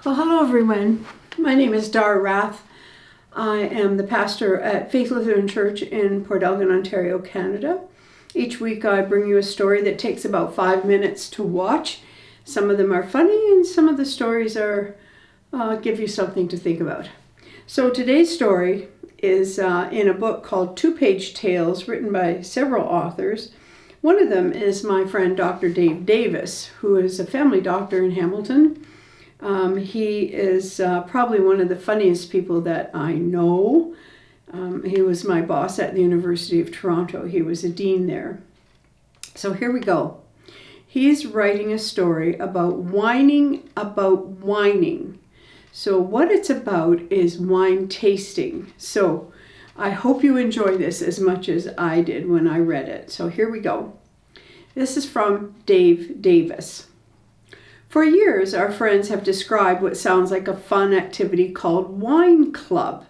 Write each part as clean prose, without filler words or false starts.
Well, hello everyone. My name is Dar Whining. I am the pastor at Faith Lutheran Church in Port Elgin, Ontario, Canada. Each week I bring you a story that takes about 5 minutes to watch. Some of them are funny and some of the stories are give you something to think about. So today's story is in a book called Two-Page Tales, written by several authors. One of them is my friend Dr. Dave Davis, who is a family doctor in Hamilton. He is probably one of the funniest people that I know. He was my boss at the University of Toronto. He was a dean there. So here we go. He's writing a story about whining about whining. So what it's about is wine tasting. So I hope you enjoy this as much as I did when I read it. So here we go. This is from Dave Davis. For years, our friends have described what sounds like a fun activity called wine club.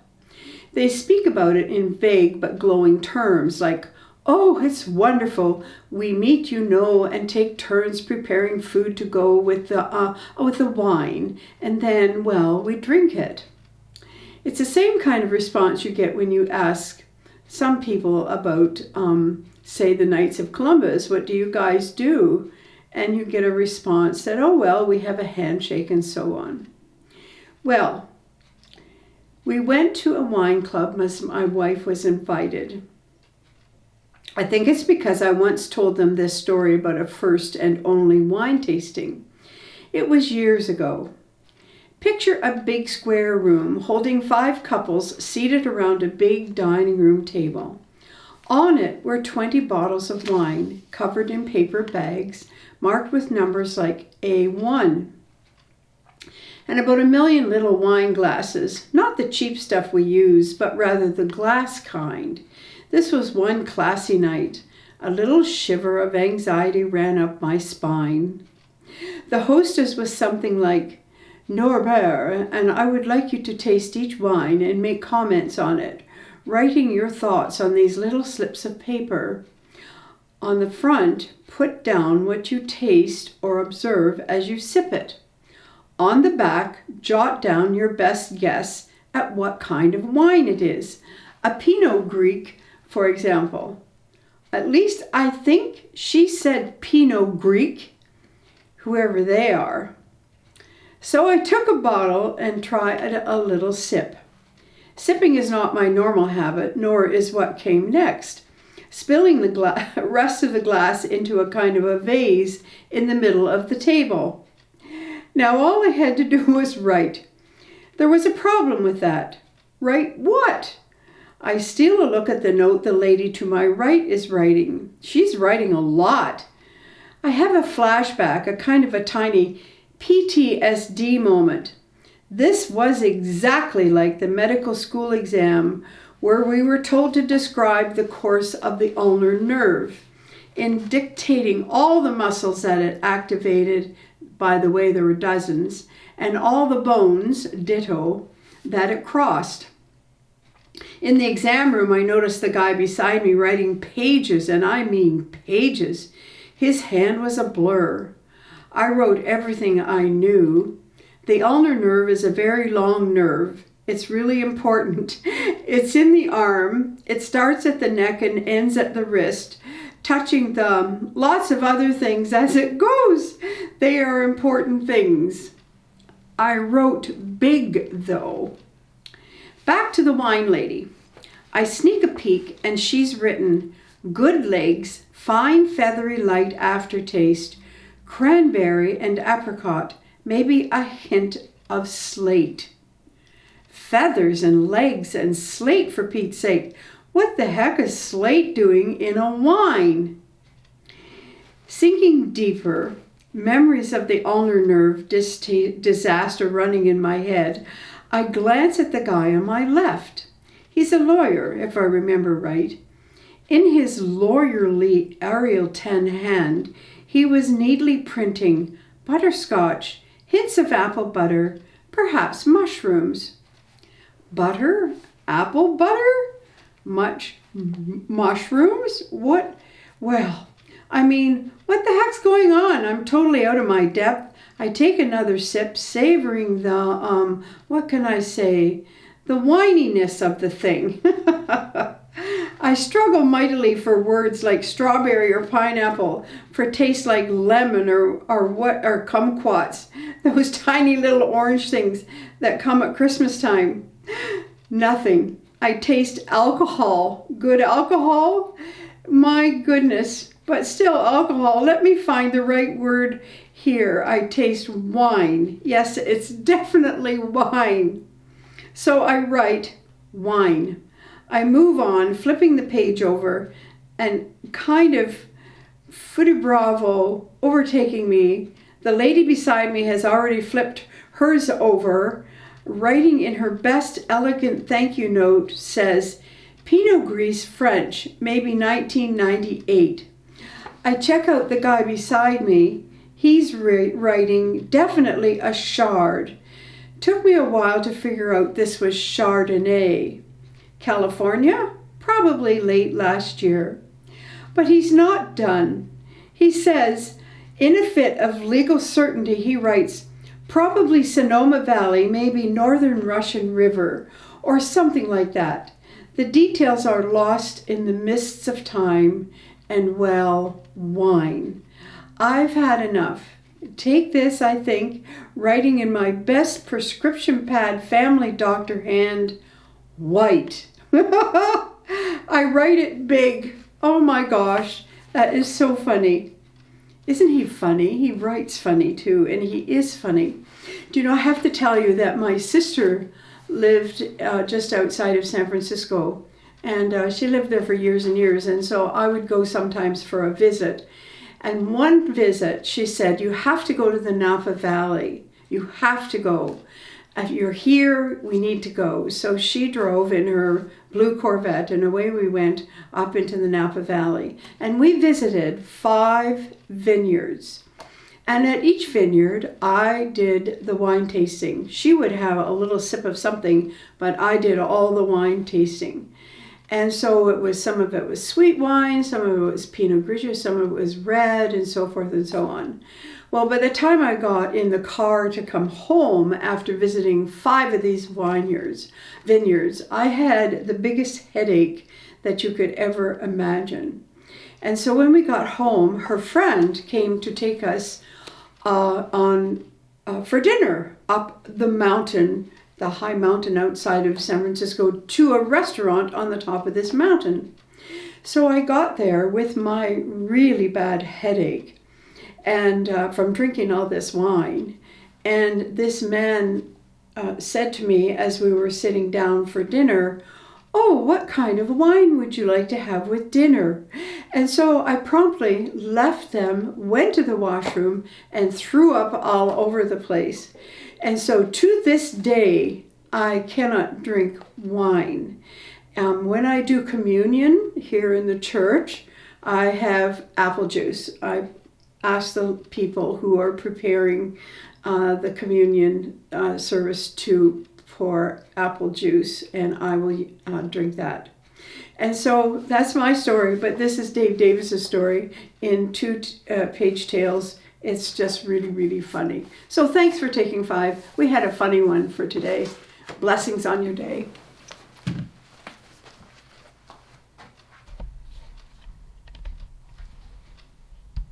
They speak about it in vague but glowing terms like, "Oh, it's wonderful. We meet, and take turns preparing food to go with the wine, and then, we drink it." It's the same kind of response you get when you ask some people about, say, the Knights of Columbus. What do you guys do? And you get a response that, we have a handshake and so on. Well, we went to a wine club as my wife was invited. I think it's because I once told them this story about a first and only wine tasting. It was years ago. Picture a big square room holding 5 couples seated around a big dining room table. On it were 20 bottles of wine covered in paper bags marked with numbers like A1. And about 1 million little wine glasses, not the cheap stuff we use, but rather the glass kind. This was one classy night. A little shiver of anxiety ran up my spine. The hostess was something like, "Norbert, and I would like you to taste each wine and make comments on it, writing your thoughts on these little slips of paper. On the front, put down what you taste or observe as you sip it. On the back, jot down your best guess at what kind of wine it is. A Pinot Gris, for example." At least I think she said Pinot Gris, whoever they are. So I took a bottle and tried a little sip. Sipping is not my normal habit, nor is what came next. Spilling the rest of the glass into a kind of a vase in the middle of the table. Now all I had to do was write. There was a problem with that. Write what? I steal a look at the note the lady to my right is writing. She's writing a lot. I have a flashback, a kind of a tiny PTSD moment. This was exactly like the medical school exam where we were told to describe the course of the ulnar nerve in dictating all the muscles that it activated, by the way there were dozens, and all the bones, ditto, that it crossed. In the exam room, I noticed the guy beside me writing pages, and I mean pages. His hand was a blur. I wrote everything I knew. The ulnar nerve is a very long nerve. It's really important. It's in the arm. It starts at the neck and ends at the wrist, touching lots of other things as it goes. They are important things. I wrote big, though. Back to the wine lady. I sneak a peek, and she's written, "Good legs, fine feathery light aftertaste, cranberry and apricot, maybe a hint of slate." Feathers and legs and slate, for Pete's sake. What the heck is slate doing in a wine? Sinking deeper, memories of the ulnar nerve disaster running in my head, I glance at the guy on my left. He's a lawyer, if I remember right. In his lawyerly Arial 10 hand, he was neatly printing butterscotch, hints of apple butter, perhaps mushrooms. Butter? Apple butter? Mushrooms? What? What the heck's going on? I'm totally out of my depth. I take another sip, savoring the, what can I say, the whininess of the thing. I struggle mightily for words like strawberry or pineapple, for tastes like lemon or kumquats, those tiny little orange things that come at Christmas time. Nothing. I taste alcohol. Good alcohol? My goodness. But still alcohol. Let me find the right word here. I taste wine. Yes, it's definitely wine. So I write wine. I move on, flipping the page over, and kind of footy bravo overtaking me. The lady beside me has already flipped hers over, writing in her best elegant thank you note, says, Pinot Gris French, maybe 1998. I check out the guy beside me. He's writing definitely a Chard. Took me a while to figure out this was Chardonnay. California? Probably late last year. But he's not done. He says, in a fit of legal certainty, he writes, probably Sonoma Valley, maybe Northern Russian River, or something like that. The details are lost in the mists of time and, well, wine. I've had enough. Take this, I think, writing in my best prescription pad family doctor hand, white. I write it big. Oh my gosh, that is so funny. Isn't he funny? He writes funny too, and he is funny. Do you know, I have to tell you that my sister lived just outside of San Francisco, and she lived there for years and years, and so I would go sometimes for a visit. And one visit, she said, you have to go to the Napa Valley. You have to go. If you're here, we need to go. So she drove in her blue Corvette, and away we went up into the Napa Valley. And we visited 5 vineyards. And at each vineyard, I did the wine tasting. She would have a little sip of something, but I did all the wine tasting. And so it was, some of it was sweet wine, some of it was Pinot Grigio, some of it was red, and so forth and so on. Well, by the time I got in the car to come home after visiting 5 of these vineyards, I had the biggest headache that you could ever imagine. And so when we got home, her friend came to take us for dinner up the mountain, the high mountain outside of San Francisco, to a restaurant on the top of this mountain. So I got there with my really bad headache and from drinking all this wine. And this man said to me as we were sitting down for dinner, "Oh, what kind of wine would you like to have with dinner?" And so I promptly left them, went to the washroom, and threw up all over the place. And so to this day, I cannot drink wine. When I do communion here in the church, I have apple juice. I ask the people who are preparing the communion service to pour apple juice, and I will drink that. And so that's my story, but this is Dave Davis's story in 2 page tales. It's just really, really funny. So thanks for taking 5. We had a funny one for today. Blessings on your day.